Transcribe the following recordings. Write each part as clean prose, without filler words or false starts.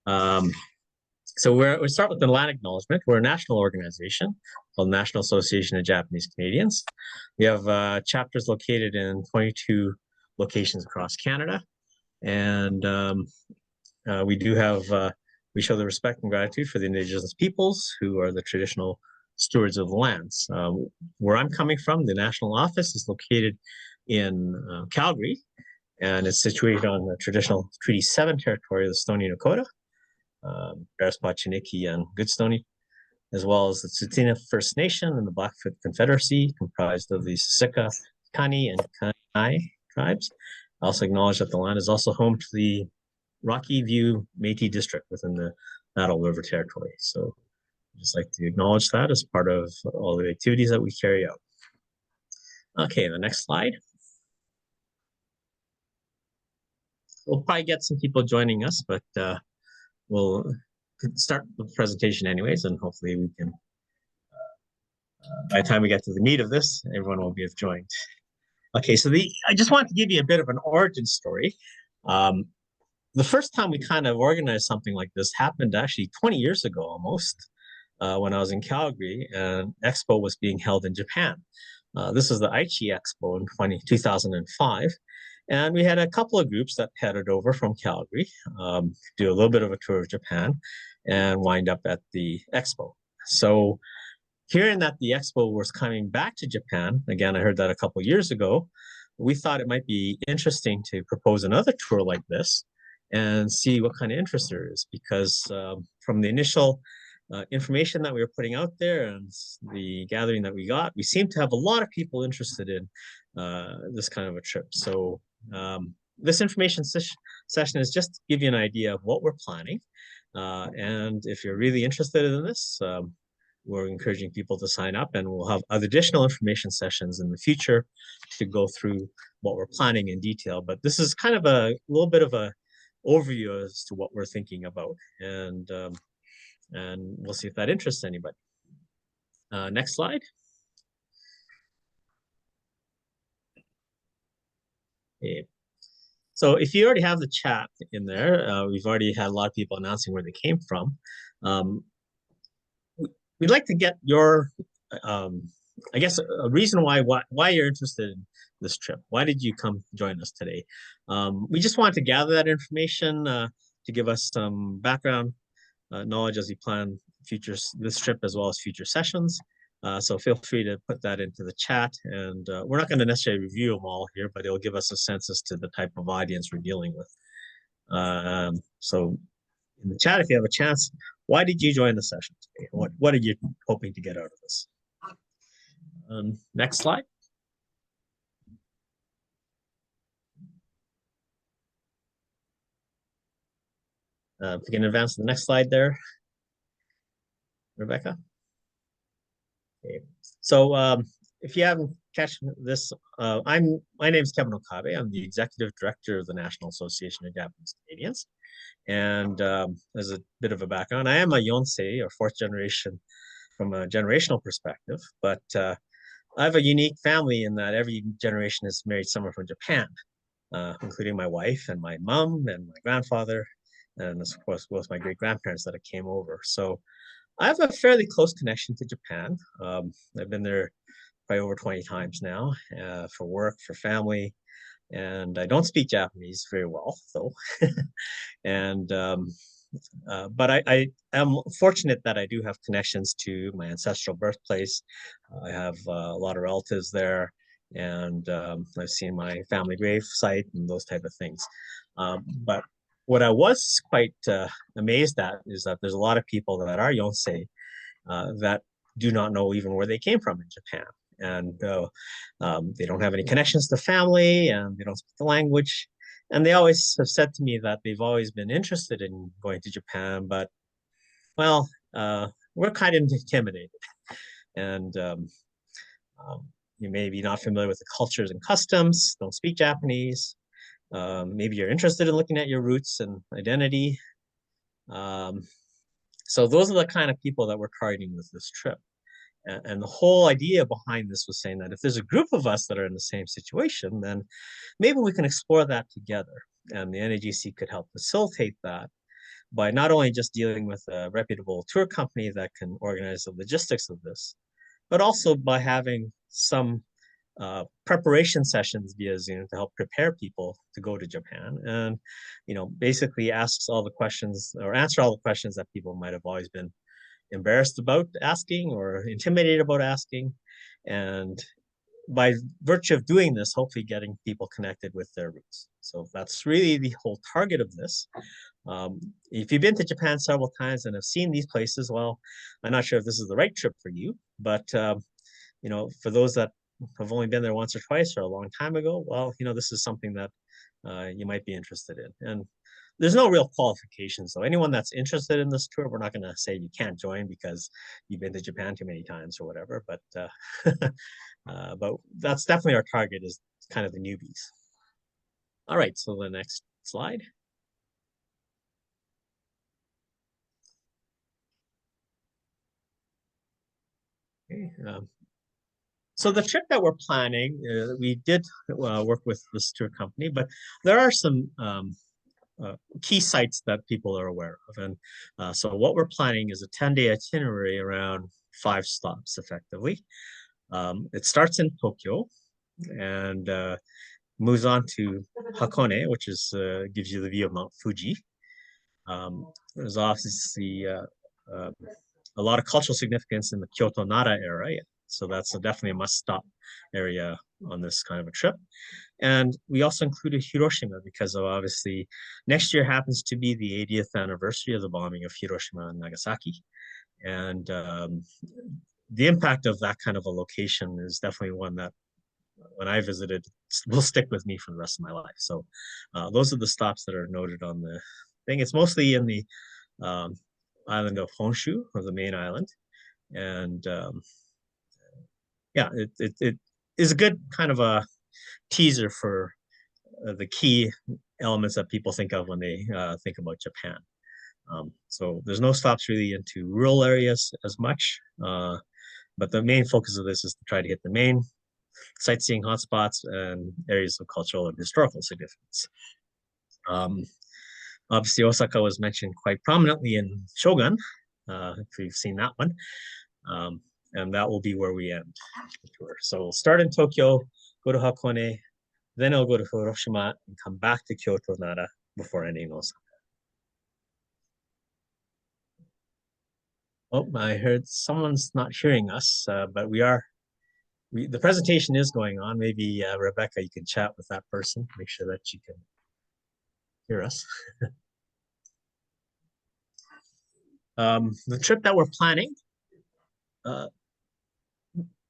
Um, so we start with the land acknowledgement. We're a national organization called National Association of Japanese Canadians. We have chapters located in 22 locations across Canada. And we do have, we show the respect and gratitude for the Indigenous peoples who are the traditional stewards of the lands. Where I'm coming from, the national office is located in Calgary, and it's situated on the traditional Treaty 7 territory of the Stoney Nakoda, Bearspaw, Chiniki, and Goodstoney, as well as the Tsuut'ina First Nation and the Blackfoot Confederacy, comprised of the Siksika, Kani, and Kainai tribes. I also acknowledge that the land is also home to the Rocky View Métis District within the Battle River Territory. So I'd just like to acknowledge that as part of all the activities that we carry out. Okay, the next slide. We'll probably get some people joining us, but we'll start the presentation anyways, and hopefully we can, by the time we get to the meat of this, everyone will be joined. Okay, so I just wanted to give you a bit of an origin story. The first time we kind of organized something like this happened actually 20 years ago almost, when I was in Calgary, and Expo was being held in Japan. This was the Aichi Expo in 2005. And we had a couple of groups that headed over from Calgary, do a little bit of a tour of Japan, and wind up at the Expo. So hearing that the Expo was coming back to Japan, again, I heard that a couple of years ago, we thought it might be interesting to propose another tour like this and see what kind of interest there is, because from the initial information that we were putting out there and the gathering that we got, we seemed to have a lot of people interested in this kind of a trip. So this information session is just to give you an idea of what we're planning. And if you're really interested in this, we're encouraging people to sign up, and we'll have additional information sessions in the future to go through what we're planning in detail. But this is kind of a little bit of a overview as to what we're thinking about, and we'll see if that interests anybody. Next slide. Okay. So if you already have the chat in there, we've already had a lot of people announcing where they came from. We'd like to get your, I guess, a reason why you're interested in this trip. Why did you come join us today? We just wanted to gather that information to give us some background knowledge as we plan this trip as well as future sessions. So feel free to put that into the chat, and we're not going to necessarily review them all here, but it'll give us a sense as to the type of audience we're dealing with. So in the chat, if you have a chance, why did you join the session today? What are you hoping to get out of this? Next slide. If we can advance to the next slide there, Rebecca. Okay. So if you haven't catched this, my name is Kevin Okabe. I'm the Executive Director of the National Association of Japanese Canadians. And as a bit of a background, I am a Yonsei, or fourth generation from a generational perspective, but I have a unique family in that every generation has married someone from Japan, including my wife and my mom and my grandfather, and of course, both my great-grandparents that came over. So I have a fairly close connection to Japan. I've been there probably over 20 times now for work, for family, and I don't speak Japanese very well, though. And but I am fortunate that I do have connections to my ancestral birthplace. I have a lot of relatives there, and I've seen my family grave site and those type of things. But what I was quite amazed at is that there's a lot of people that are Yonsei that do not know even where they came from in Japan. And they don't have any connections to family, and they don't speak the language. And they always have said to me that they've always been interested in going to Japan, but, well, we're kind of intimidated. And you may be not familiar with the cultures and customs, don't speak Japanese. Maybe you're interested in looking at your roots and identity. So those are the kind of people that we're targeting with this trip. And the whole idea behind this was saying that if there's a group of us that are in the same situation, then maybe we can explore that together. And the NAJC could help facilitate that by not only just dealing with a reputable tour company that can organize the logistics of this, but also by having some preparation sessions via Zoom to help prepare people to go to Japan, and basically asks all the questions or answer all the questions that people might have always been embarrassed about asking or intimidated about asking, and by virtue of doing this, hopefully getting people connected with their roots. So that's really the whole target of this. If you've been to Japan several times and have seen these places, well, I'm not sure if this is the right trip for you, but for those that have only been there once or twice or a long time ago, well, this is something that you might be interested in. And there's no real qualifications. So anyone that's interested in this tour, we're not going to say you can't join because you've been to Japan too many times or whatever. But that's definitely our target, is kind of the newbies. All right, so the next slide. Okay, so the trip that we're planning, we did work with this tour company, but there are some key sites that people are aware of. And so what we're planning is a 10-day itinerary around 5 stops, effectively. It starts in Tokyo and moves on to Hakone, which gives you the view of Mount Fuji. There's obviously a lot of cultural significance in the Kyoto Nara area. So that's definitely a must-stop area on this kind of a trip. And we also included Hiroshima because obviously next year happens to be the 80th anniversary of the bombing of Hiroshima and Nagasaki. And the impact of that kind of a location is definitely one that when I visited will stick with me for the rest of my life. So those are the stops that are noted on the thing. It's mostly in the island of Honshu, or the main island. And yeah, it is a good kind of a teaser for the key elements that people think of when they think about Japan. So there's no stops really into rural areas as much, but the main focus of this is to try to hit the main sightseeing hotspots and areas of cultural and historical significance. Obviously, Osaka was mentioned quite prominently in Shogun, if you've seen that one. And that will be where we end the tour. So we'll start in Tokyo, go to Hakone, then I'll go to Hiroshima and come back to Kyoto, Nara before ending Osaka. Oh, I heard someone's not hearing us, but the presentation is going on. Maybe Rebecca, you can chat with that person, make sure that you can hear us. The trip that we're planning,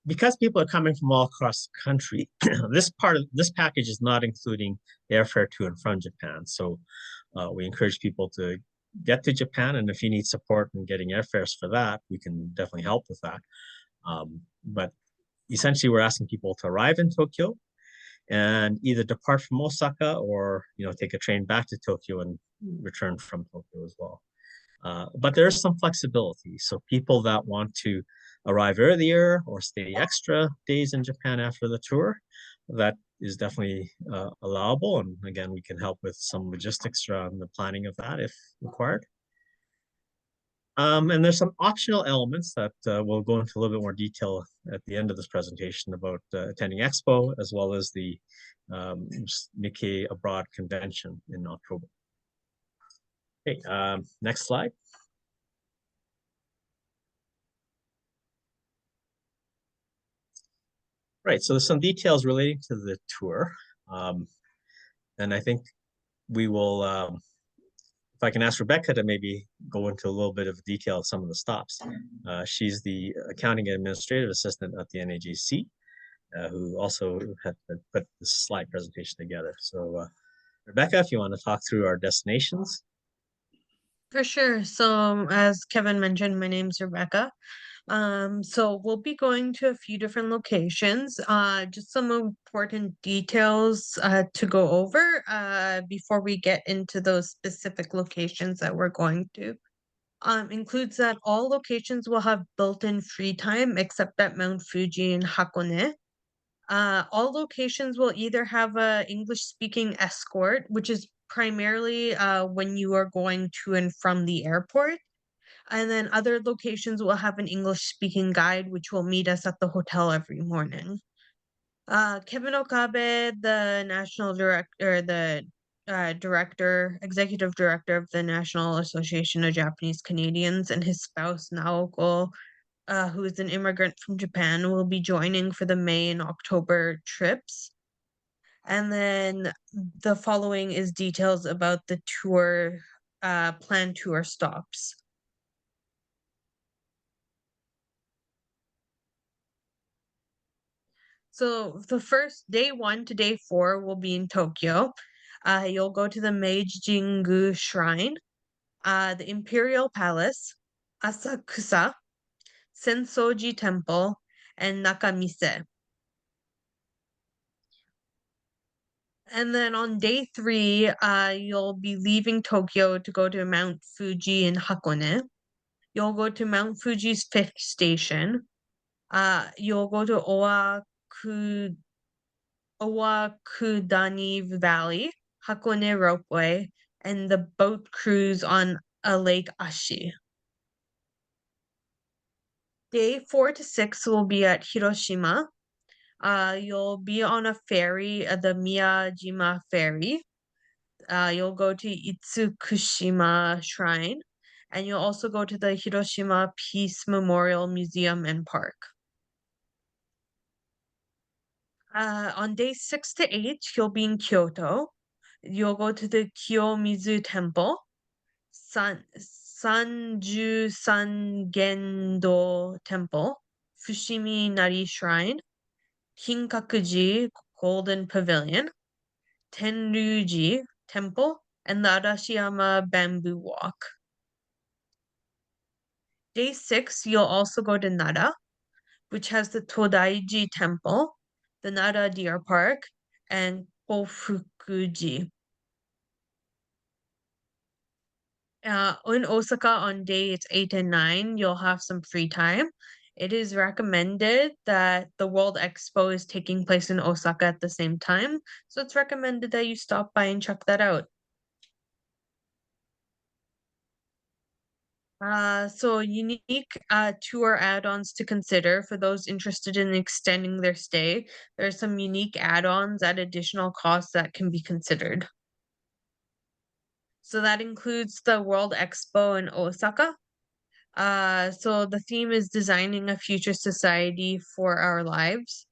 because people are coming from all across the country, this package is not including airfare to and from Japan. So we encourage people to get to Japan, and if you need support in getting airfares for that, we can definitely help with that. But essentially, we're asking people to arrive in Tokyo and either depart from Osaka or take a train back to Tokyo and return from Tokyo as well. But there is some flexibility. So people that want to arrive earlier or stay extra days in Japan after the tour, that is definitely allowable. And again, we can help with some logistics around the planning of that if required. And there's some optional elements that we'll go into a little bit more detail at the end of this presentation about attending Expo, as well as the Nikkei Abroad Convention in October. Okay, next slide. Right, so there's some details relating to the tour. And I think we will, if I can ask Rebecca to maybe go into a little bit of detail of some of the stops. She's the accounting administrative assistant at the NAJC, who also had put this slide presentation together. So Rebecca, if you want to talk through our destinations. For sure. So as Kevin mentioned, my name's Rebecca. So we'll be going to a few different locations. Just some important details to go over before we get into those specific locations that we're going to. Includes that all locations will have built-in free time except at Mount Fuji and Hakone. All locations will either have a English-speaking escort, which is primarily when you are going to and from the airport. And then other locations will have an English speaking guide, which will meet us at the hotel every morning. Kevin Okabe, the national director, the executive director of the National Association of Japanese Canadians, and his spouse Naoko, who is an immigrant from Japan, will be joining for the May and October trips. And then the following is details about the tour, planned tour stops. So the first day 1 to day 4 will be in Tokyo. You'll go to the Meiji Jingu Shrine, the Imperial Palace, Asakusa, Sensoji Temple, and Nakamise. And then on day 3, you'll be leaving Tokyo to go to Mount Fuji in Hakone. You'll go to Mount Fuji's 5th station. You'll go to Owakudani Valley, Hakone Ropeway, and the boat cruise on a Lake Ashi. Day 4 to 6 will be at Hiroshima. You'll be on a ferry, the Miyajima Ferry. You'll go to Itsukushima Shrine, and you'll also go to the Hiroshima Peace Memorial Museum and Park. On day 6 to 8, you'll be in Kyoto. You'll go to the Kiyomizu Temple, Sanju Sangendo Temple, Fushimi Nari Shrine, Kinkakuji Golden Pavilion, Tenryuji Temple, and the Arashiyama Bamboo Walk. Day 6, you'll also go to Nara, which has the Todaiji Temple, the Nara Deer Park, and Kofukuji. In Osaka on days 8 and 9, you'll have some free time. It is recommended that the World Expo is taking place in Osaka at the same time, so it's recommended that you stop by and check that out. So unique tour add-ons to consider for those interested in extending their stay. There are some unique add-ons at additional costs that can be considered. So that includes the World Expo in Osaka. So the theme is designing a future society for our lives.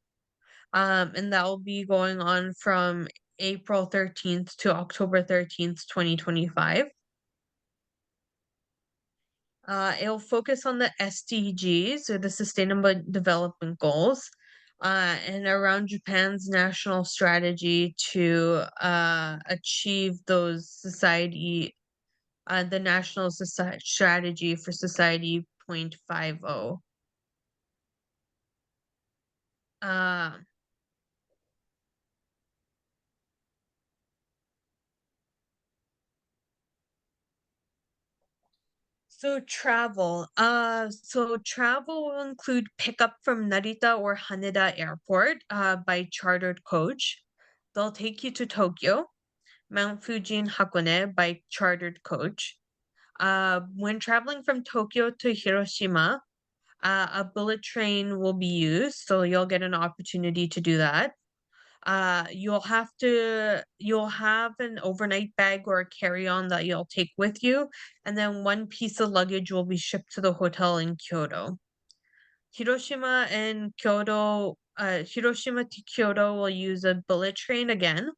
And that will be going on from April 13th to October 13th, 2025. It'll focus on the SDGs, or the Sustainable Development Goals, and around Japan's national strategy to achieve those the national strategy for society 0.50. So travel will include pickup from Narita or Haneda Airport by chartered coach. They'll take you to Tokyo, Mount Fuji and Hakone by chartered coach. When traveling from Tokyo to Hiroshima, a bullet train will be used, so you'll get an opportunity to do that. You'll have an overnight bag or a carry-on that you'll take with you, and then one piece of luggage will be shipped to the hotel in Kyoto. Hiroshima to Kyoto will use a bullet train again,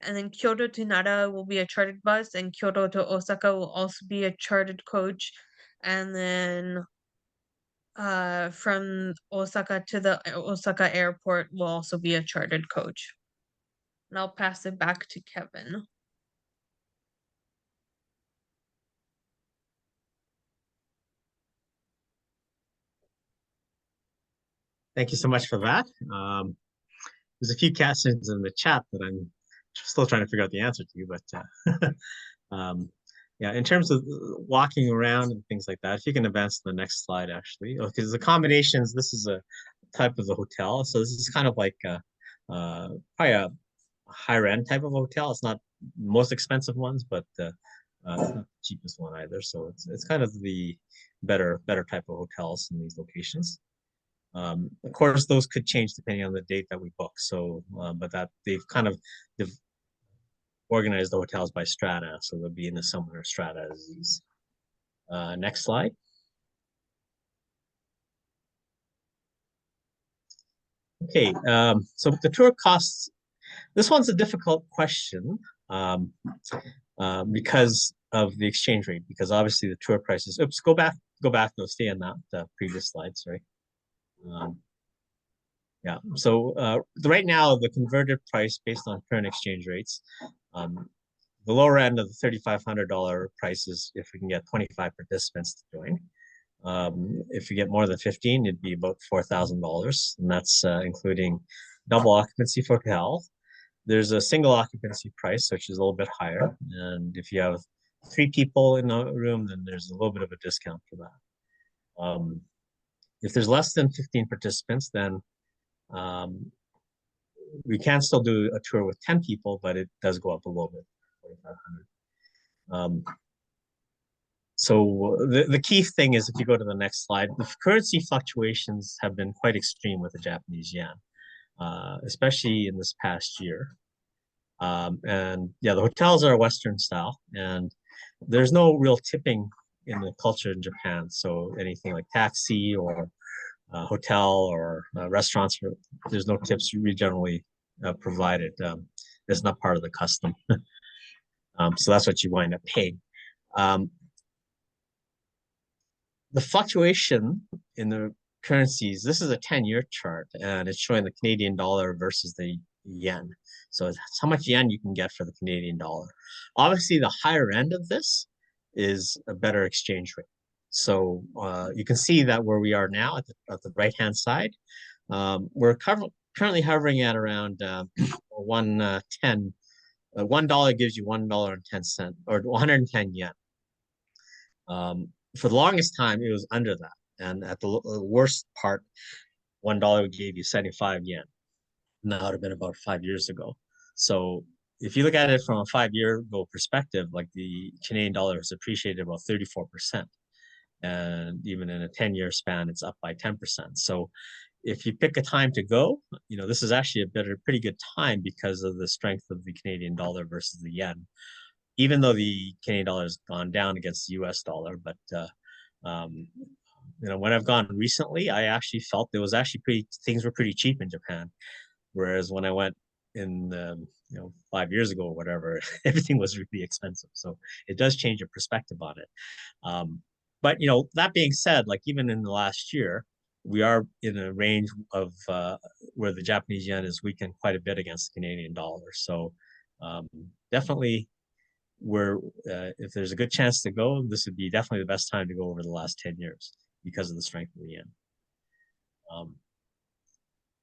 and then Kyoto to Nara will be a chartered bus, and Kyoto to Osaka will also be a chartered coach, and then from Osaka to the Osaka airport will also be a chartered coach. And I'll pass it back to Kevin. Thank you so much for that. There's a few questions in the chat that I'm still trying to figure out the answer to, but yeah, in terms of walking around and things like that, if you can advance to the next slide, actually, because the accommodations, this is a type of the hotel, so this is kind of like probably higher end type of hotel. It's not the most expensive ones, but it's not the cheapest one either. So it's kind of the better type of hotels in these locations. Of course, those could change depending on the date that we book. So, but that they've organized the hotels by strata, so they'll be in a similar strata as these. Next slide. Okay, so the tour costs. This one's a difficult question um, because of the exchange rate. Because obviously the tour prices. Oops, go back. No, stay on that previous slide. Sorry. Um, Yeah. So right now, the converted price based on current exchange rates, um, the lower end of the $3,500 price is if we can get 25 participants to join. If you get more than 15, it'd be about $4,000, and that's including double occupancy for hotel. There's a single occupancy price, which is a little bit higher, and if you have 3 people in a room, then there's a little bit of a discount for that. If there's less than 15 participants, then um, we can still do a tour with 10 people, but it does go up a little bit, 4,500. So the key thing is if you go to the next slide, the currency fluctuations have been quite extreme with the Japanese yen, especially in this past year. And yeah, the hotels are Western style, and there's no real tipping in the culture in Japan. So anything like taxi or hotel or restaurants, there's no tips we generally provided. It's not part of the custom. So that's what you wind up paying. Um, the fluctuation in the currencies, this is a 10-year chart, and it's showing the Canadian dollar versus the yen. So it's how much yen you can get for the Canadian dollar. Obviously, the higher end of this is a better exchange rate. So you can see that where we are now at the right-hand side, we're currently hovering at around 110. $1 gives you $1.10 or 110 yen. For the longest time, it was under that. And at the worst part, $1 gave you 75 yen. And that would have been about 5 years ago. So if you look at it from a 5 year ago perspective, like the Canadian dollar has appreciated about 34%. And even in a 10-year span, it's up by 10%. So if you pick a time to go, this is actually pretty good time because of the strength of the Canadian dollar versus the yen, even though the Canadian dollar has gone down against the US dollar. But um, when I've gone recently, I actually felt there was actually things were pretty cheap in Japan. Whereas when I went in 5 years ago or whatever, everything was really expensive. So it does change your perspective on it. But that being said, like even in the last year, we are in a range of where the Japanese yen is weakened quite a bit against the Canadian dollar. So definitely, if there's a good chance to go, this would be definitely the best time to go over the last 10 years because of the strength of the yen.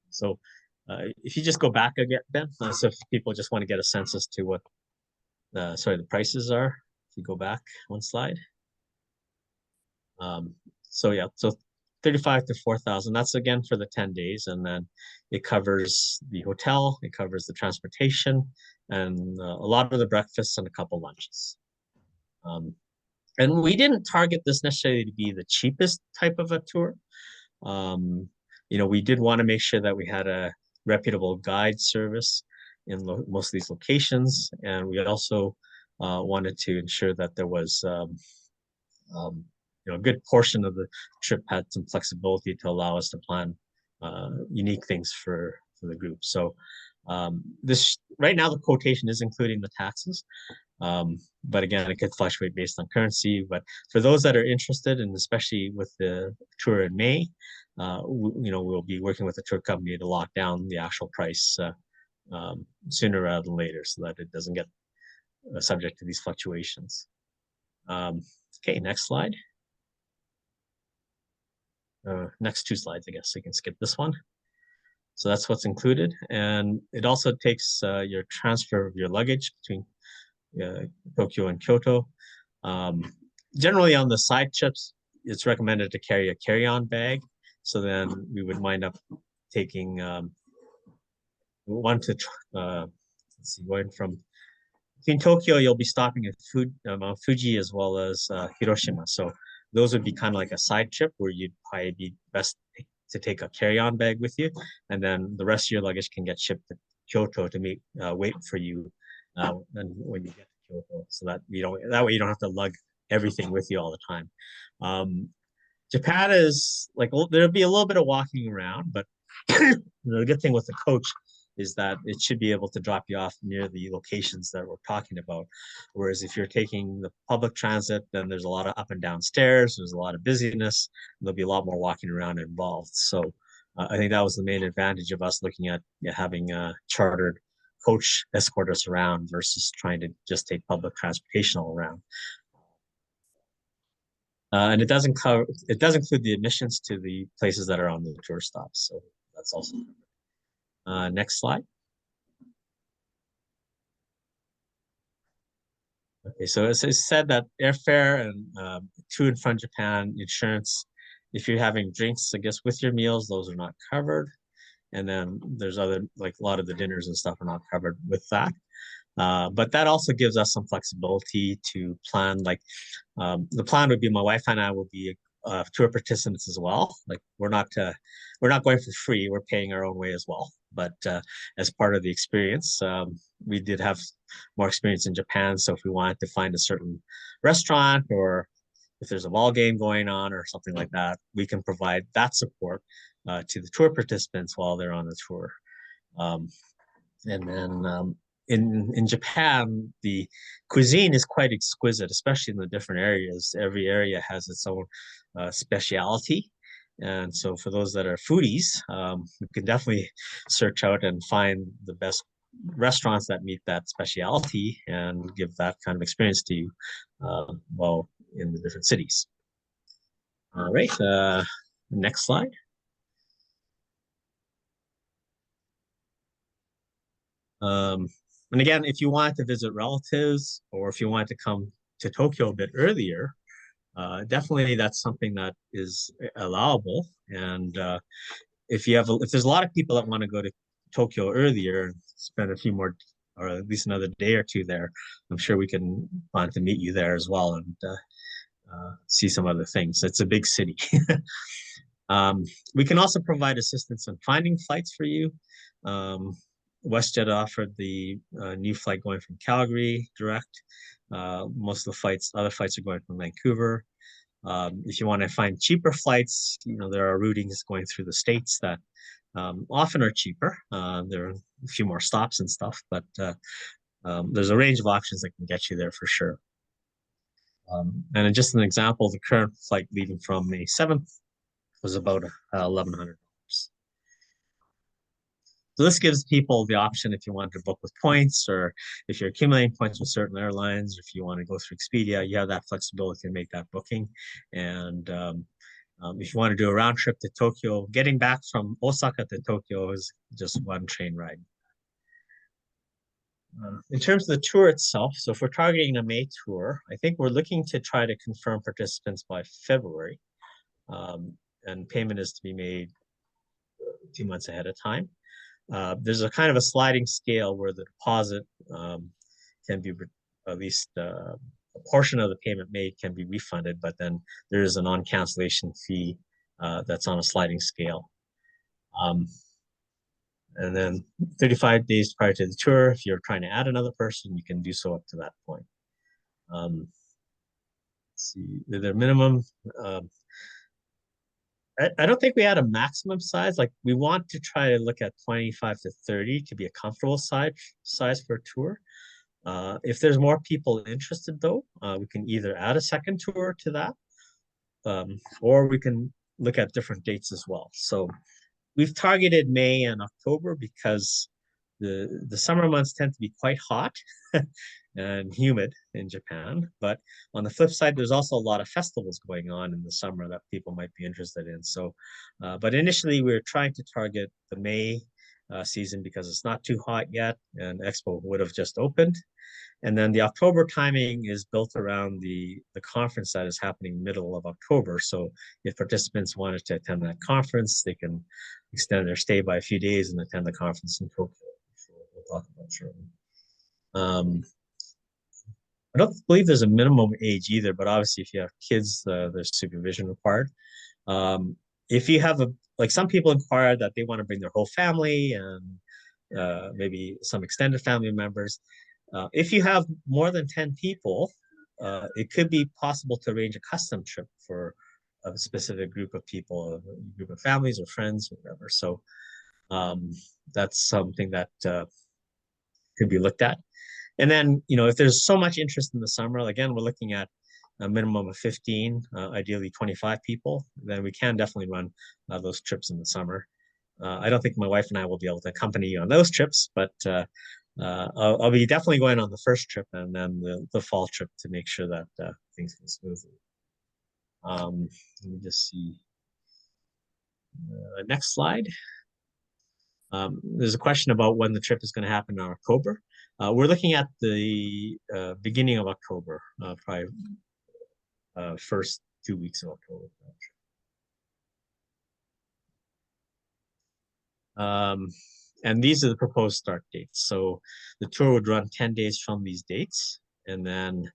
So if you just go back again, Ben, so if people just want to get a sense as to what, the prices are, if you go back one slide. So yeah, so 35 to 4,000. That's again for the 10 days, and then it covers the hotel, it covers the transportation, and a lot of the breakfasts and a couple lunches. And we didn't target this necessarily to be the cheapest type of a tour. We did want to make sure that we had a reputable guide service in most of these locations, and we also wanted to ensure that there was a good portion of the trip had some flexibility to allow us to plan unique things for the group. So this right now the quotation is including the taxes, but again it could fluctuate based on currency. But for those that are interested, and especially with the tour in May, we'll be working with the tour company to lock down the actual price sooner rather than later, so that it doesn't get subject to these fluctuations. Okay, next slide. Next 2 slides, I guess. So you can skip this one. So that's what's included. And it also takes your transfer of your luggage between Tokyo and Kyoto. Generally on the side trips, it's recommended to carry a carry-on bag. So then we would wind up taking one to see, going from in Tokyo, you'll be stopping at Mount Fuji as well as Hiroshima. So those would be kind of like a side trip where you'd probably be best to take a carry-on bag with you, and then the rest of your luggage can get shipped to Kyoto to wait for you and when you get to Kyoto, so that that way you don't have to lug everything with you all the time. Japan is like there'll be a little bit of walking around, but the good thing with the coach is that it should be able to drop you off near the locations that we're talking about. Whereas if you're taking the public transit, then there's a lot of up and down stairs, there's a lot of busyness, there'll be a lot more walking around involved. So I think that was the main advantage of us looking at having a chartered coach escort us around versus trying to just take public transportation all around. And it does include the admissions to the places that are on the tour stops. So that's also next slide. Okay, so as I said, that airfare and to and from Japan, insurance, if you're having drinks, I guess, with your meals, those are not covered. And then there's other, like a lot of the dinners and stuff are not covered with that. But that also gives us some flexibility to plan. Like the plan would be my wife and I will be tour participants as well. Like we're not going for free. We're paying our own way as well. But as part of the experience, we did have more experience in Japan. So if we wanted to find a certain restaurant or if there's a ball game going on or something like that, we can provide that support to the tour participants while they're on the tour. And then in Japan, the cuisine is quite exquisite, especially in the different areas. Every area has its own speciality. And so for those that are foodies, you can definitely search out and find the best restaurants that meet that speciality and give that kind of experience to you while in the different cities. All right, next slide. And again, if you wanted to visit relatives or if you wanted to come to Tokyo a bit earlier, definitely that's something that is allowable. And if there's a lot of people that want to go to Tokyo earlier and spend a few more, or at least another day or two there, I'm sure we can plan to meet you there as well and see some other things. It's a big city. We can also provide assistance in finding flights for you. WestJet offered the new flight going from Calgary direct. Most of the other flights are going from Vancouver. If you want to find cheaper flights, there are routings going through the States that often are cheaper. There are a few more stops and stuff, but there's a range of options that can get you there for sure. And just an example, the current flight leaving from May 7th was about $1,100. So this gives people the option if you want to book with points or if you're accumulating points with certain airlines, or if you want to go through Expedia, you have that flexibility to make that booking. And if you want to do a round trip to Tokyo, getting back from Osaka to Tokyo is just one train ride. In terms of the tour itself, so if we're targeting a May tour, I think we're looking to try to confirm participants by February. And payment is to be made 2 months ahead of time. There's a kind of a sliding scale where the deposit can be at least a portion of the payment made can be refunded, but then there is a non-cancellation fee that's on a sliding scale. And then 35 days prior to the tour, if you're trying to add another person, you can do so up to that point. Let's see, the minimum. I don't think we had a maximum size. Like we want to try to look at 25 to 30 to be a comfortable size for a tour. If there's more people interested though, we can either add a second tour to that, or we can look at different dates as well. So we've targeted May and October because the summer months tend to be quite hot and humid in Japan. But on the flip side, there's also a lot of festivals going on in the summer that people might be interested in. So, but initially we're trying to target the May season because it's not too hot yet and Expo would have just opened. And then the October timing is built around the conference that is happening middle of October. So if participants wanted to attend that conference, they can extend their stay by a few days and attend the conference in Tokyo, which we'll talk about shortly. Um, I don't believe there's a minimum age either, but obviously if you have kids, there's supervision required. Um, if you have like some people inquire that they want to bring their whole family and maybe some extended family members. If you have more than 10 people, it could be possible to arrange a custom trip for a specific group of people, a group of families or friends or whatever. So um, that's something that could be looked at. And then, if there's so much interest in the summer, again, we're looking at a minimum of 15, ideally 25 people, then we can definitely run those trips in the summer. I don't think my wife and I will be able to accompany you on those trips, but I'll be definitely going on the first trip and then the fall trip to make sure that things go smoothly. Let me just see. Next slide. There's a question about when the trip is going to happen in October. We're looking at the beginning of October, probably first 2 weeks of October. Um, and these are the proposed start dates. So the tour would run 10 days from these dates. And then,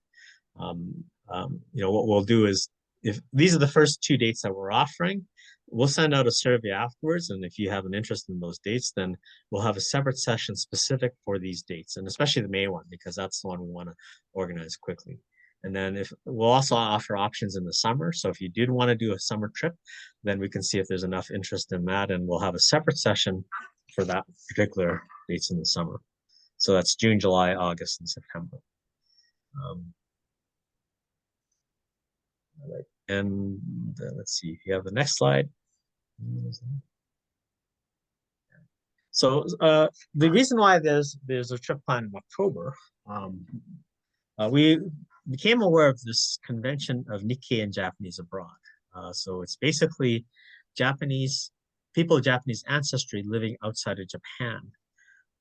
what we'll do is if these are the first 2 dates that we're offering, we'll send out a survey afterwards. And if you have an interest in those dates, then we'll have a separate session specific for these dates, and especially the May one, because that's the one we want to organize quickly. And then if we'll also offer options in the summer. So if you did want to do a summer trip, then we can see if there's enough interest in that. And we'll have a separate session for that particular dates in the summer. So that's June, July, August, and September. Right. And let's see if you have the next slide. So the reason why there's a trip plan in October, we became aware of this convention of Nikkei and Japanese abroad. So it's basically Japanese people of Japanese ancestry living outside of Japan.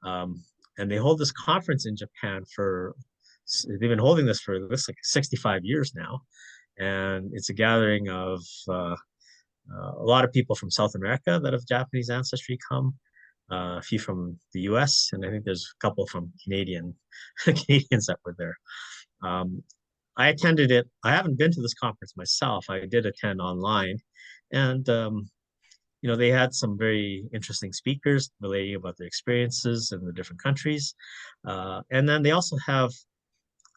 And they hold this conference in Japan they've been holding this for looks like 65 years now. And it's a gathering of a lot of people from South America that have Japanese ancestry come, a few from the US, and I think there's a couple from Canadians that were there. I attended it. I haven't been to this conference myself. I did attend online, and they had some very interesting speakers relating about their experiences in the different countries, and then they also have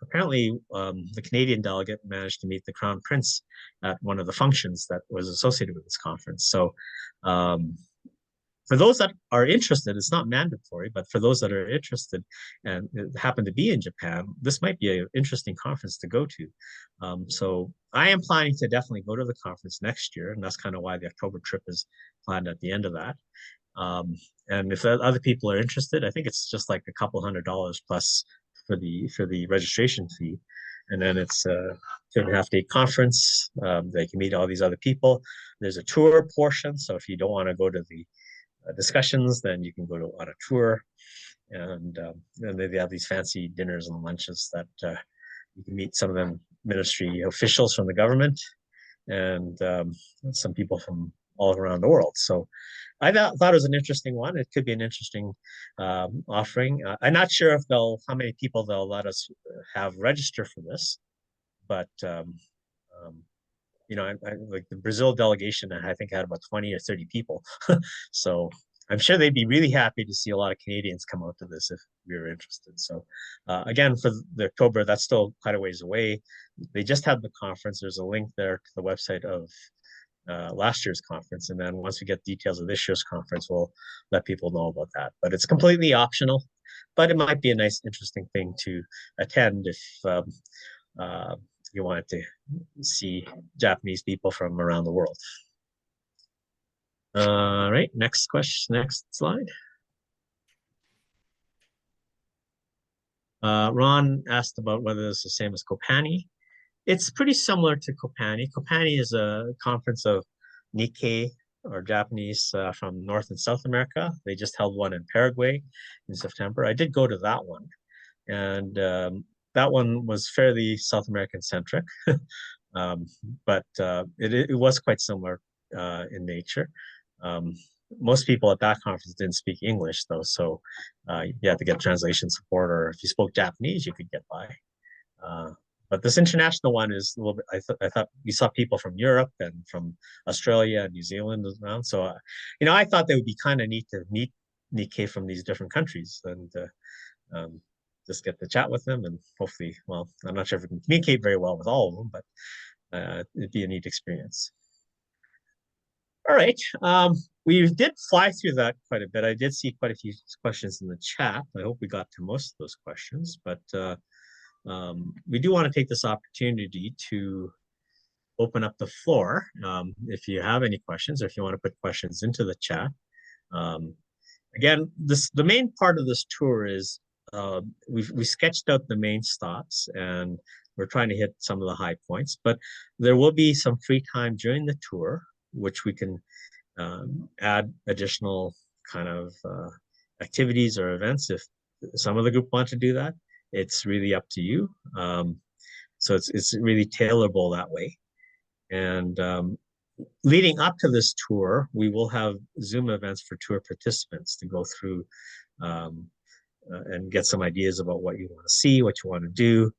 apparently the Canadian delegate managed to meet the Crown Prince at one of the functions that was associated with this conference. So for those that are interested, it's not mandatory, but for those that are interested and happen to be in Japan, this might be an interesting conference to go to. So I am planning to definitely go to the conference next year, and that's kind of why the October trip is planned at the end of that. And if other people are interested, I think it's just like a couple $100 plus for the registration fee. And then it's a 2.5 day conference. They can meet all these other people. There's a tour portion. So if you don't want to go to the discussions, then you can go on a tour. And they have these fancy dinners and lunches that you can meet some of them ministry officials from the government and some people from all around the world. So I thought it was an interesting one. It could be an interesting offering. I'm not sure if how many people they'll let us have register for this, but like the Brazil delegation, I think had about 20 or 30 people. So I'm sure they'd be really happy to see a lot of Canadians come out to this if we were interested. So again, for the October, that's still quite a ways away. They just had the conference. There's a link there to the website of last year's conference. And then once we get details of this year's conference, we'll let people know about that. But it's completely optional, but it might be a nice, interesting thing to attend if you wanted to see Japanese people from around the world. All right, next question, next slide. Ron asked about whether it's the same as Kopani. It's pretty similar to Kopani. Kopani is a conference of Nikkei or Japanese from North and South America. They just held one in Paraguay in September. I did go to that one, and that one was fairly South American centric, but it was quite similar in nature. most people at that conference didn't speak English though, so you had to get translation support, or if you spoke Japanese, you could get by. Uh, but this international one is a little bit. I thought we saw people from Europe and from Australia and New Zealand around. So, I thought they would be kind of neat to meet Nikkei from these different countries and just get to chat with them and hopefully, well, I'm not sure if we can communicate very well with all of them, but it'd be a neat experience. All right. We did fly through that quite a bit. I did see quite a few questions in the chat. I hope we got to most of those questions, but we do want to take this opportunity to open up the floor. If you have any questions, or if you want to put questions into the chat. Again, the main part of this tour is we sketched out the main stops and we're trying to hit some of the high points, but there will be some free time during the tour, which we can add additional kind of activities or events if some of the group want to do that. It's really up to you. So it's really tailorable that way. And leading up to this tour, we will have Zoom events for tour participants to go through and get some ideas about what you want to see, what you want to do,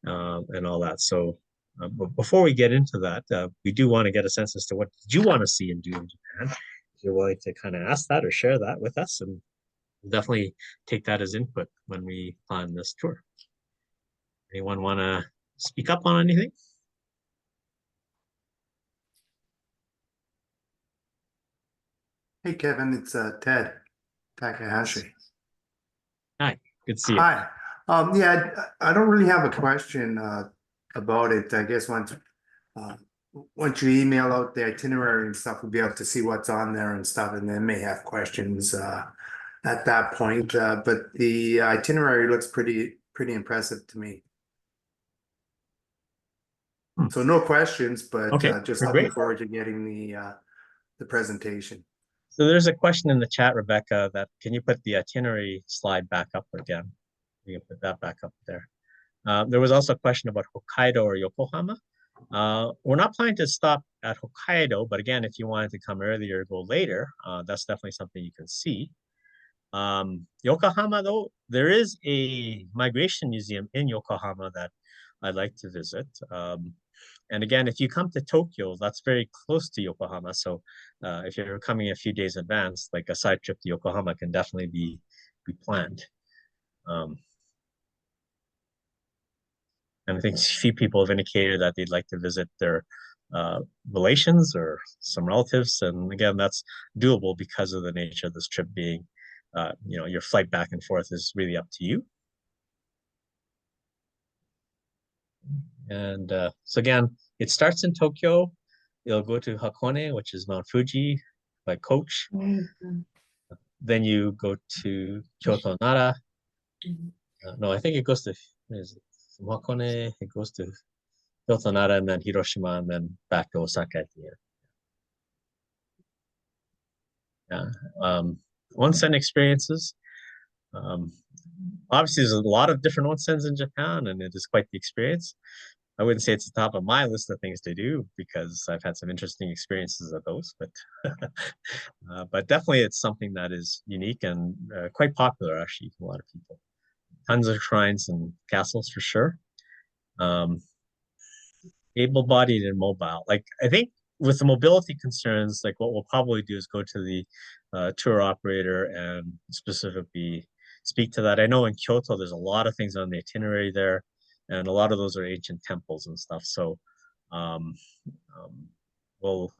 and all that. So but before we get into that, we do want to get a sense as to what did you want to see and do in Japan. If you're willing to kind of ask that or share that with us, and we'll definitely take that as input when we plan this tour. Anyone want to speak up on anything? Hey, Kevin, it's Ted Takahashi. Hi, good to see you. Hi. Yeah, I don't really have a question about it. I guess once you email out the itinerary and stuff, we'll be able to see what's on there and stuff, and then may have questions at that point. But the itinerary looks pretty impressive to me. So no questions, but okay, just looking forward to getting the presentation. So there's a question in the chat, Rebecca, that can you put the itinerary slide back up again? You can put that back up there. There was also a question about Hokkaido or Yokohama. We're not planning to stop at Hokkaido, but again, if you wanted to come earlier or go later, that's definitely something you can see. Yokohama, though, there is a migration museum in Yokohama that I'd like to visit. And again, if you come to Tokyo, that's very close to Yokohama. So if you're coming a few days in advance, like a side trip to Yokohama can definitely be planned. And I think a few people have indicated that they'd like to visit their relations or some relatives. And again, that's doable because of the nature of this trip being, your flight back and forth is really up to you. And so again, it starts in Tokyo. You'll go to Hakone, which is Mount Fuji by coach. Mm-hmm. Then you go to Kyoto, Nara. Mm-hmm. No, I think it goes to from Hakone. It goes to Kyoto, Nara, and then Hiroshima, and then back to Osaka at the end. Yeah. Onsen experiences. Obviously, there's a lot of different onsens in Japan, and it is quite the experience. I wouldn't say it's the top of my list of things to do because I've had some interesting experiences of those, but definitely it's something that is unique and quite popular actually for a lot of people. Tons of shrines and castles for sure. Able-bodied and mobile. Like I think with the mobility concerns, like what we'll probably do is go to the tour operator and specifically speak to that. I know in Kyoto, there's a lot of things on the itinerary there, and a lot of those are ancient temples and stuff. So we'll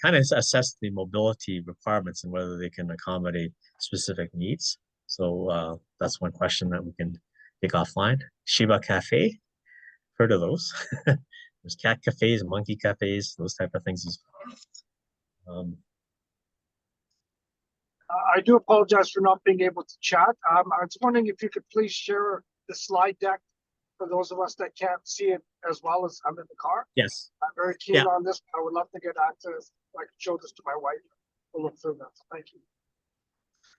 kind of assess the mobility requirements and whether they can accommodate specific needs. So that's one question that we can take offline. Shiba Cafe, heard of those? There's cat cafes, monkey cafes, those type of things as well. I do apologize for not being able to chat. I was wondering if you could please share the slide deck for those of us that can't see it as well as I'm in the car. Yes. I'm very keen on this. I would love to get access. I can show this to my wife. We'll look through that. So thank you.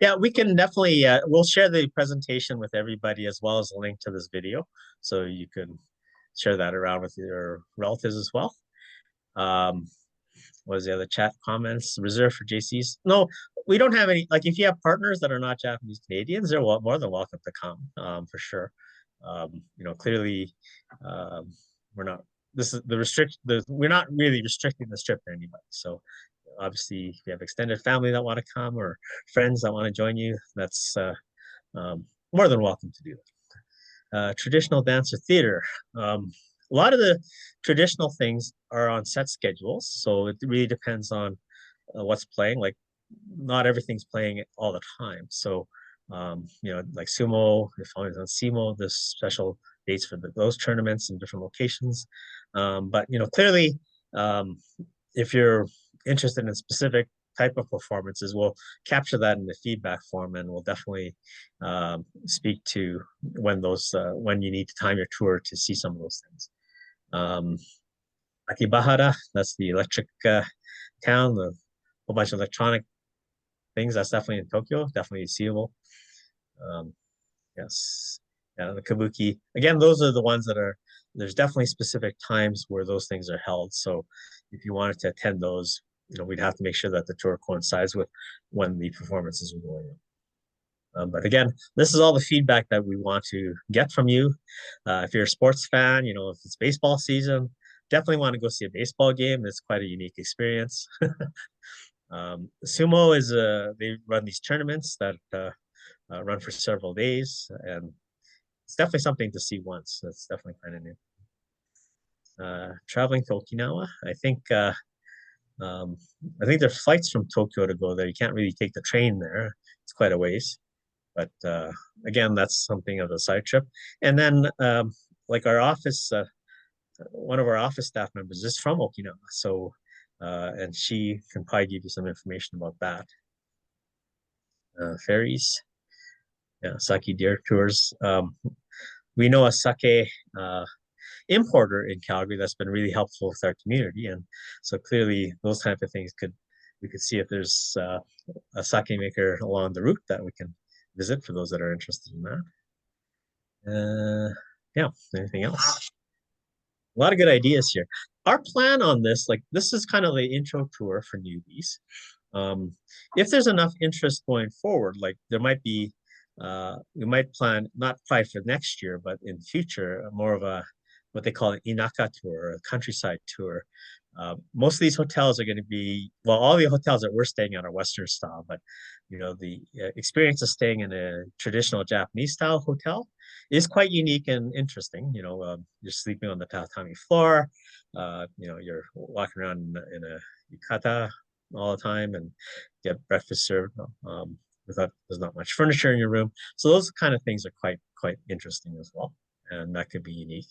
Yeah, we can definitely, we'll share the presentation with everybody as well as a link to this video. So you can share that around with your relatives as well. what was the other chat comments? Reserved for JCs? No, we don't have any. Like if you have partners that are not Japanese Canadians, they're more than welcome to come, for sure. Clearly, we're not. This is we're not really restricting this trip to anybody. So obviously, if you have extended family that want to come or friends that want to join you, that's more than welcome to do that. Traditional dance or theater. A lot of the traditional things are on set schedules, so it really depends on what's playing. Like not everything's playing all the time. So like sumo, if always on sumo, there's special dates for those tournaments in different locations. But clearly, if you're interested in a specific type of performances, we'll capture that in the feedback form, and we'll definitely speak to when you need to time your tour to see some of those things. Akibahara, that's the electric town, the whole bunch of electronic things. That's definitely in Tokyo, definitely seeable. Yes, yeah, the kabuki. Again, those are the ones that are. There's definitely specific times where those things are held. So if you wanted to attend those, we'd have to make sure that the tour coincides with when the performances are going on. But again, this is all the feedback that we want to get from you. If you're a sports fan, if it's baseball season, definitely want to go see a baseball game. It's quite a unique experience. Sumo is they run these tournaments that run for several days, and it's definitely something to see once. That's definitely kind of new. Traveling to Okinawa, I think there's flights from Tokyo to go there. You can't really take the train there. It's quite a ways. But again, that's something of a side trip. And then like our office, one of our office staff members is from Okinawa. So, and she can probably give you some information about that. Ferries, yeah, sake deer tours. We know a sake importer in Calgary that's been really helpful with our community. And so clearly those type of things we could see if there's a sake maker along the route that we can visit for those that are interested in that. Yeah, anything else? A lot of good ideas here. Our plan on this, like this is kind of the intro tour for newbies. If there's enough interest going forward, like there might be, we might plan not quite for next year, but in future, more of what they call an inaka tour, a countryside tour. Most of these hotels are going to be, well, all the hotels that we're staying at are Western style, but the experience of staying in a traditional Japanese style hotel is quite unique and interesting. You're sleeping on the tatami floor, you're walking around in a yukata all the time and get breakfast served without, there's not much furniture in your room. So those kind of things are quite interesting as well, and that could be unique.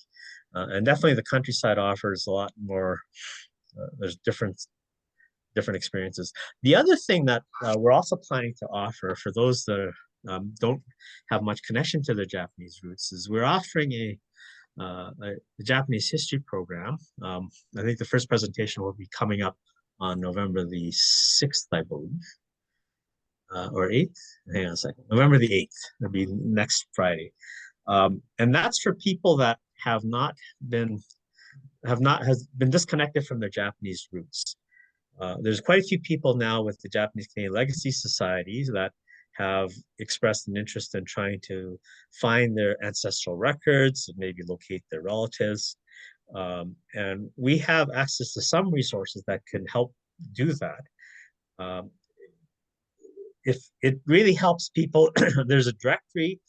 And definitely the countryside offers a lot more. There's different experiences. The other thing that we're also planning to offer for those that don't have much connection to the Japanese roots is we're offering a Japanese history program. I think the first presentation will be coming up on November the 6th, I believe, or 8th. Hang on a second. November the 8th. It'll be next Friday. And that's for people that has been disconnected from their Japanese roots. There's quite a few people now with the Japanese Canadian Legacy Societies that have expressed an interest in trying to find their ancestral records and maybe locate their relatives. And we have access to some resources that can help do that. If it really helps people, there's a directory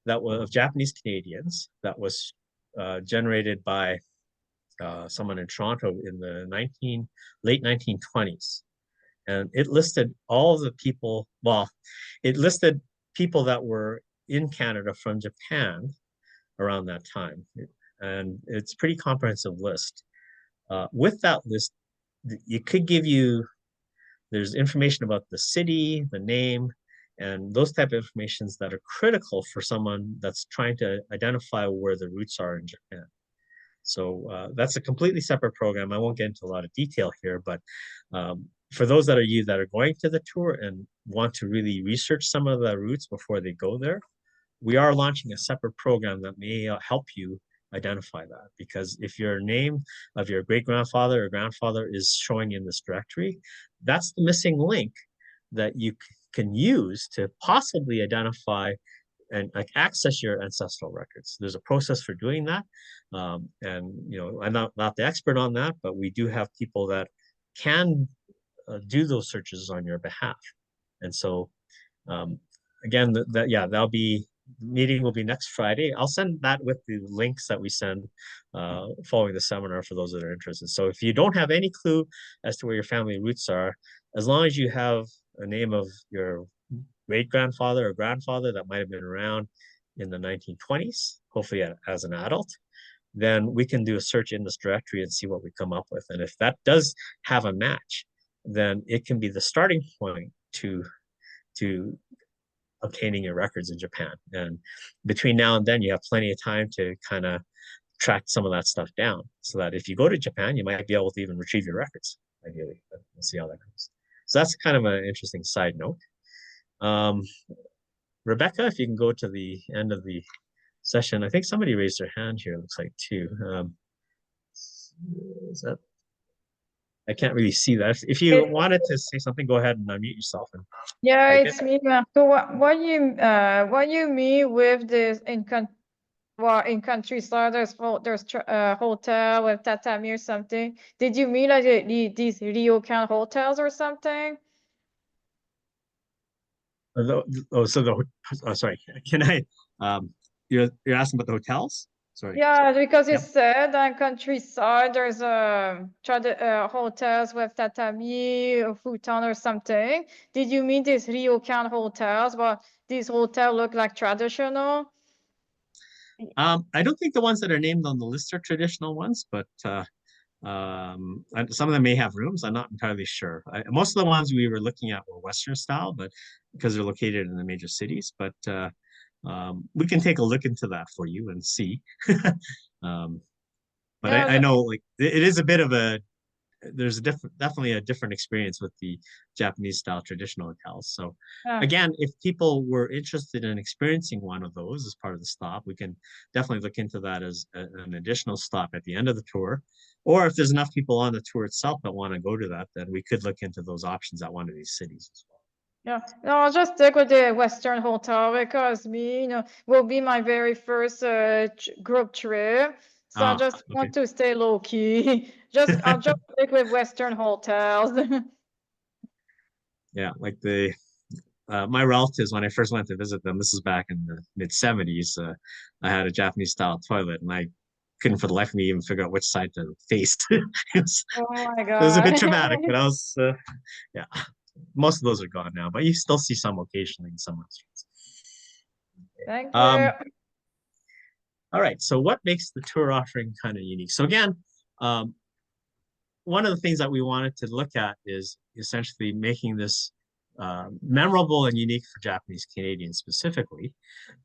of Japanese Canadians that was generated by someone in Toronto in the late 1920s. And it listed all the people, it listed people that were in Canada from Japan around that time. And it's a pretty comprehensive list. With that list, it could give you, there's information about the city, the name, and those type of informations that are critical for someone that's trying to identify where the roots are in Japan. So that's a completely separate program. I won't get into a lot of detail here, but for those that are going to the tour and want to really research some of the routes before they go there, we are launching a separate program that may help you identify that, because if your name of your great-grandfather or grandfather is showing in this directory, that's the missing link that you can use to possibly identify and like access your ancestral records. There's a process for doing that. And you know, I'm not the expert on that, but we do have people that can do those searches on your behalf. And so again, that'll be, meeting will be next Friday. I'll send that with the links that we send following the seminar for those that are interested. So if you don't have any clue as to where your family roots are, as long as you have a name of your great-grandfather or grandfather that might have been around in the 1920s, hopefully as an adult, then we can do a search in this directory and see what we come up with. And if that does have a match, then it can be the starting point to obtaining your records in Japan. And between now and then, you have plenty of time to kind of track some of that stuff down, so that if you go to Japan, you might be able to even retrieve your records, ideally. But we'll see how that goes. So that's kind of an interesting side note. Rebecca, if you can go to the end of the session. I think somebody raised their hand here, looks like too. Is that? I can't really see that. If you wanted to say something, go ahead and unmute yourself. And yeah, it's me, Marco. What you mean with this in countryside? There's a hotel with tatami or something. Did you mean like these ryokan hotels or something? Sorry. Can I? You're asking about the hotels? Sorry. Yeah, because you said on countryside there's hotels with tatami or futon or something. Did you mean these ryokan hotels? But these hotels look like traditional. I don't think the ones that are named on the list are traditional ones, but some of them may have rooms. I'm not entirely sure. Most of the ones we were looking at were Western style, but because they're located in the major cities. But we can take a look into that for you and see. But yeah, I know like it is a bit of a, there's definitely a different experience with the Japanese style traditional hotels. So again, if people were interested in experiencing one of those as part of the stop, we can definitely look into that as an additional stop at the end of the tour. Or if there's enough people on the tour itself that want to go to that, then we could look into those options at one of these cities as well. Yeah, no, I'll just stick with the Western hotel because will be my very first group trip. So I just want to stay low key. I'll just stick with Western hotels. Yeah, like my relatives, when I first went to visit them, this is back in the mid-70s, I had a Japanese style toilet and I couldn't for the life of me even figure out which side to face. Oh my God. It was a bit traumatic, but I was, yeah, most of those are gone now, but you still see some occasionally in some restaurants. Thank you. All right, so what makes the tour offering kind of unique? So again, one of the things that we wanted to look at is essentially making this memorable and unique for Japanese Canadians specifically,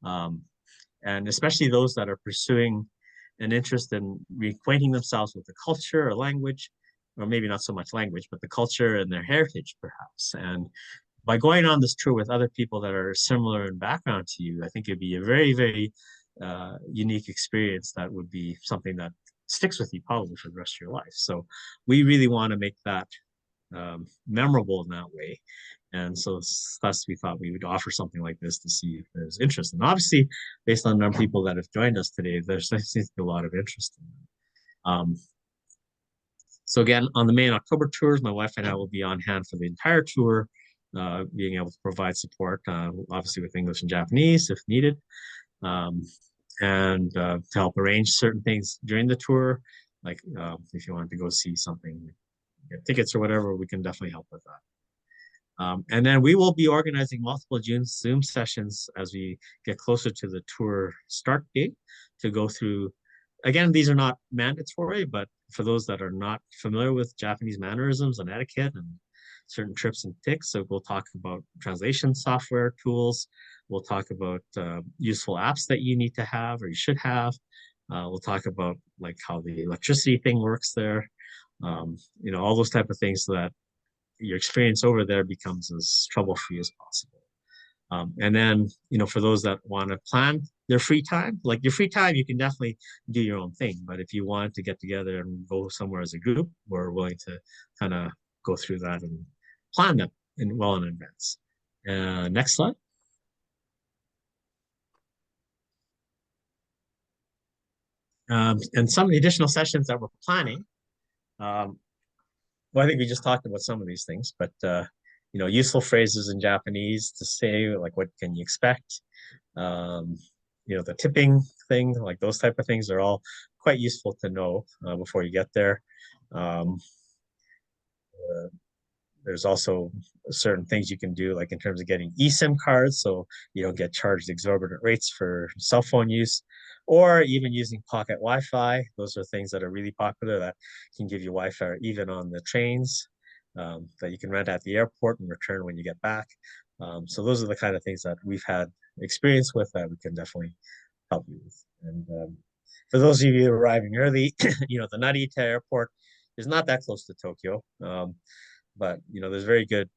and especially those that are pursuing an interest in reacquainting themselves with the culture or language, or maybe not so much language, but the culture and their heritage perhaps. And by going on this tour with other people that are similar in background to you, I think it'd be a very, very unique experience that would be something that sticks with you probably for the rest of your life. So we really want to make that memorable in that way. And so thus we thought we would offer something like this to see if there's interest. And obviously, based on the number of people that have joined us today, there seems to be a lot of interest in them. So again, on the May and October tours, my wife and I will be on hand for the entire tour, being able to provide support, obviously with English and Japanese if needed, and to help arrange certain things during the tour, like if you wanted to go see something, get tickets or whatever, we can definitely help with that. And then we will be organizing multiple Zoom sessions as we get closer to the tour start date to go through. Again, these are not mandatory, but for those that are not familiar with Japanese mannerisms and etiquette and certain trips and tics, so we'll talk about translation software tools. We'll talk about useful apps that you need to have or you should have. We'll talk about like how the electricity thing works there. You know, all those type of things so that your experience over there becomes as trouble-free as possible. And then, for those that want to plan their free time, like your free time, you can definitely do your own thing. But if you want to get together and go somewhere as a group, we're willing to kind of go through that and plan that well in advance. Next slide. And some of the additional sessions that we're planning, well, I think we just talked about some of these things, but useful phrases in Japanese to say, like, what can you expect? The tipping thing, like those type of things are all quite useful to know before you get there. There's also certain things you can do, like in terms of getting eSIM cards, so you don't get charged exorbitant rates for cell phone use, or even using pocket Wi-Fi. Those are things that are really popular that can give you Wi-Fi even on the trains that you can rent at the airport and return when you get back. So those are the kind of things that we've had experience with that we can definitely help you with. And for those of you arriving early, the Narita airport is not that close to Tokyo. But there's very good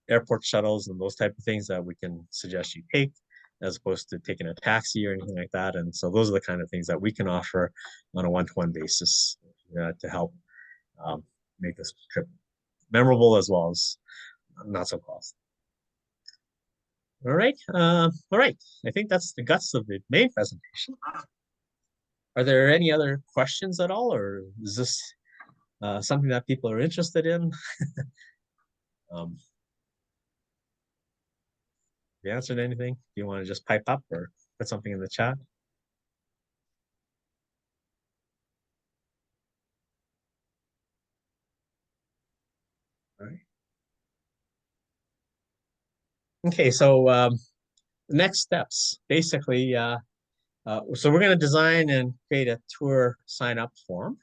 airport shuttles and those type of things that we can suggest you take, as opposed to taking a taxi or anything like that. And so those are the kind of things that we can offer on a one-to-one basis to help make this trip memorable as well as not so costly. All right. I think that's the guts of the main presentation. Are there any other questions at all, or is this something that people are interested in? If you answered anything, do you want to just pipe up or put something in the chat? All right. Okay, so next steps, basically, so we're going to design and create a tour sign-up form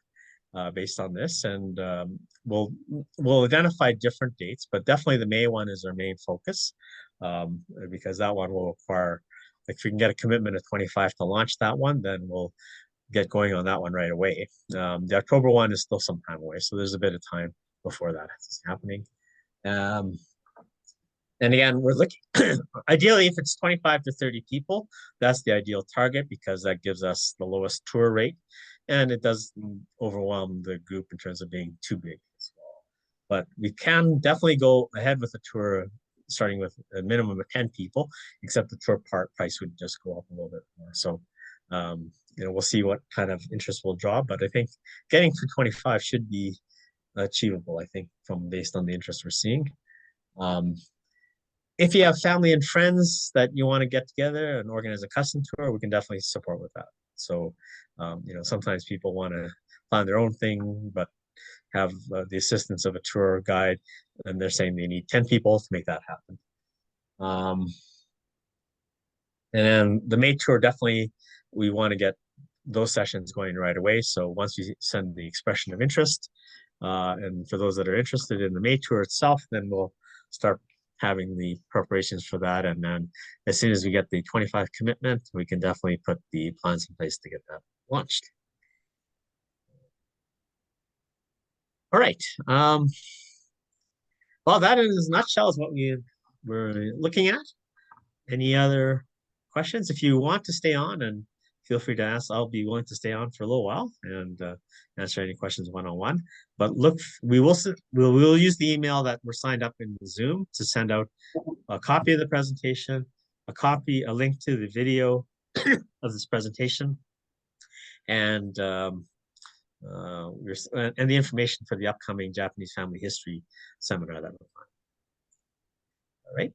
based on this, and we'll identify different dates, but definitely the May one is our main focus, because that one will require, like, if we can get a commitment of 25 to launch that one, then we'll get going on that one right away. The October one is still some time away, so there's a bit of time before that is happening. And again, we're looking, ideally, if it's 25 to 30 people, that's the ideal target, because that gives us the lowest tour rate, and it doesn't overwhelm the group in terms of being too big as well. But we can definitely go ahead with a tour starting with a minimum of 10 people, except the tour price would just go up a little bit more. So, we'll see what kind of interest we'll draw, but I think getting to 25 should be achievable, I think, based on the interest we're seeing. If you have family and friends that you want to get together and organize a custom tour, we can definitely support with that. So, sometimes people want to plan their own thing, but have the assistance of a tour guide, and they're saying they need 10 people to make that happen. And then the May tour, definitely, we want to get those sessions going right away. So once you send the expression of interest, and for those that are interested in the May tour itself, then we'll start having the preparations for that. And then as soon as we get the 25 commitment, we can definitely put the plans in place to get that launched. All right. Well, that in a nutshell is what we're looking at. Any other questions? If you want to stay on, and feel free to ask, I'll be willing to stay on for a little while and answer any questions one-on-one. But look, we will use the email that we're signed up in Zoom to send out a copy of the presentation, a link to the video of this presentation, and the information for the upcoming Japanese family history seminar that we're planning. All right.